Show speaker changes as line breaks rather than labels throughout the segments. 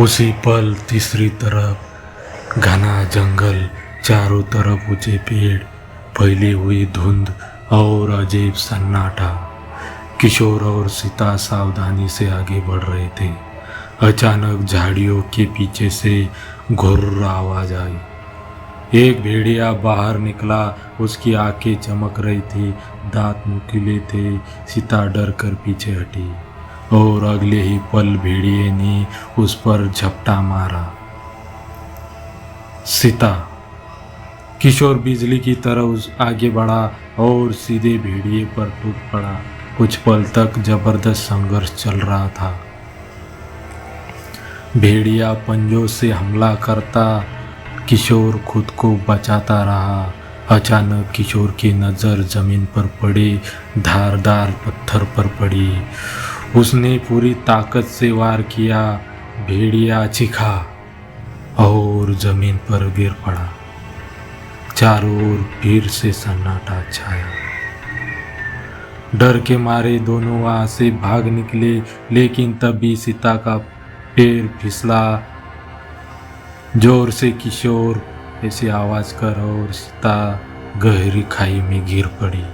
उसी पल तीसरी तरफ घना जंगल, चारों तरफ ऊंचे पेड़, फैली हुई धुंध और अजीब सन्नाटा। किशोर और सीता सावधानी से आगे बढ़ रहे थे। अचानक झाड़ियों के पीछे से घुर्र आवाज आई। एक भेड़िया बाहर निकला, उसकी आंखें चमक रही थी, दांत नुकीले थे। सीता डर कर पीछे हटी और अगले ही पल भेड़िए ने उस पर झपटा मारा। सीता। किशोर बिजली की तरह आगे बढ़ा और सीधे भेड़िए पर टूट पड़ा। कुछ पल तक जबरदस्त संघर्ष चल रहा था। भेड़िया पंजों से हमला करता, किशोर खुद को बचाता रहा। अचानक किशोर की नज़र जमीन पर पड़े धारदार पत्थर पर पड़ी। उसने पूरी ताकत से वार किया। भेड़िया चीखा और जमीन पर गिर पड़ा। चारों ओर फिर से सन्नाटा छाया। डर के मारे दोनों वहां से भाग निकले, लेकिन तभी सीता का पैर फिसला। जोर से किशोर ऐसी आवाज कर और सीता गहरी खाई में गिर पड़ी।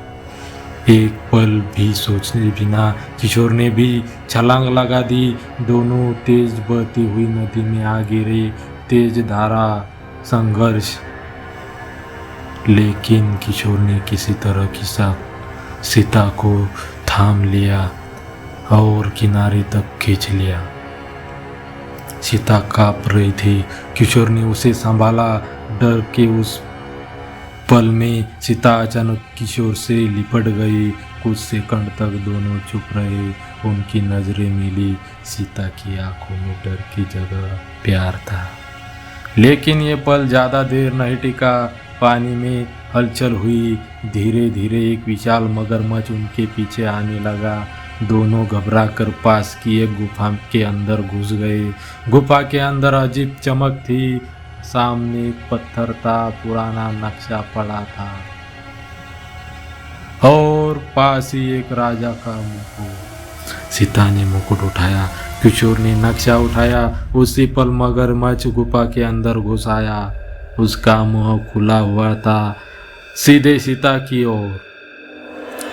एक पल भी सोचने बिना किशोर ने भी छलांग लगा दी। दोनों तेज बहती हुई नदी में आ गिरे। तेज धारा, संघर्ष, लेकिन किशोर ने किसी तरह सीता को थाम लिया और किनारे तक खींच लिया। सीता कांप रही थी। किशोर ने उसे संभाला। डर के उस पल में सीता अचानक किशोर से लिपट गई। कुछ सेकंड तक दोनों चुप रहे। उनकी नजरें मिली। सीता की आंखों में डर की जगह प्यार था। लेकिन ये पल ज़्यादा देर नहीं टिका। पानी में हलचल हुई। धीरे धीरे एक विशाल मगरमच्छ उनके पीछे आने लगा। दोनों घबरा कर पास की एक गुफा के अंदर घुस गए। गुफा के अंदर अजीब चमक थी। सामने एक पत्थर था, पुराना नक्शा पड़ा था और पास ही एक राजा का मुकुट। सीता ने मुकुट उठाया। किशोर ने नक्शा उठाया। उसी पल मगरमच्छ गुफा के अंदर घुस आया। उसका मुंह खुला हुआ था, सीधे सीता की ओर।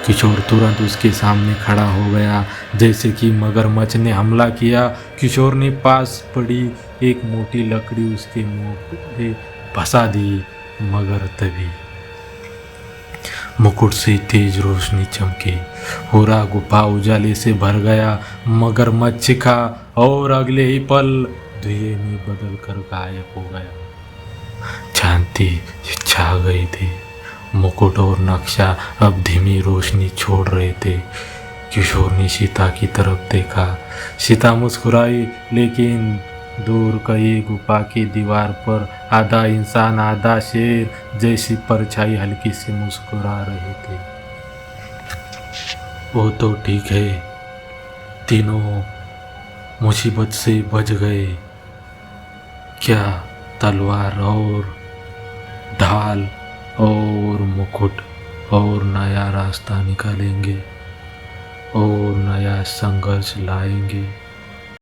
किशोर तुरंत उसके सामने खड़ा हो गया, जैसे कि मगरमच्छ ने हमला किया। किशोर ने पास पड़ी एक मोटी लकड़ी उसके मुंह पे फंसा दी, मगर तभी मुकुट से तेज रोशनी चमकी। पूरा गुफा उजाले से भर गया। मगरमच्छ चीखा और अगले ही पल धुएं में बदल कर गायब हो गया। शांति छा गई थी। मुकुट और नक्शा अब धीमी रोशनी छोड़ रहे थे। किशोर ने सीता की तरफ देखा। सीता मुस्कुराई, लेकिन दूर कहीं गुफा की दीवार पर आधा इंसान आधा शेर जैसी परछाई हल्की सी मुस्कुरा रही थी। वो तो ठीक है, तीनों मुसीबत से बच गए। क्या तलवार और ढाल और मुकुट और नया रास्ता निकालेंगे और नया संघर्ष लाएंगे।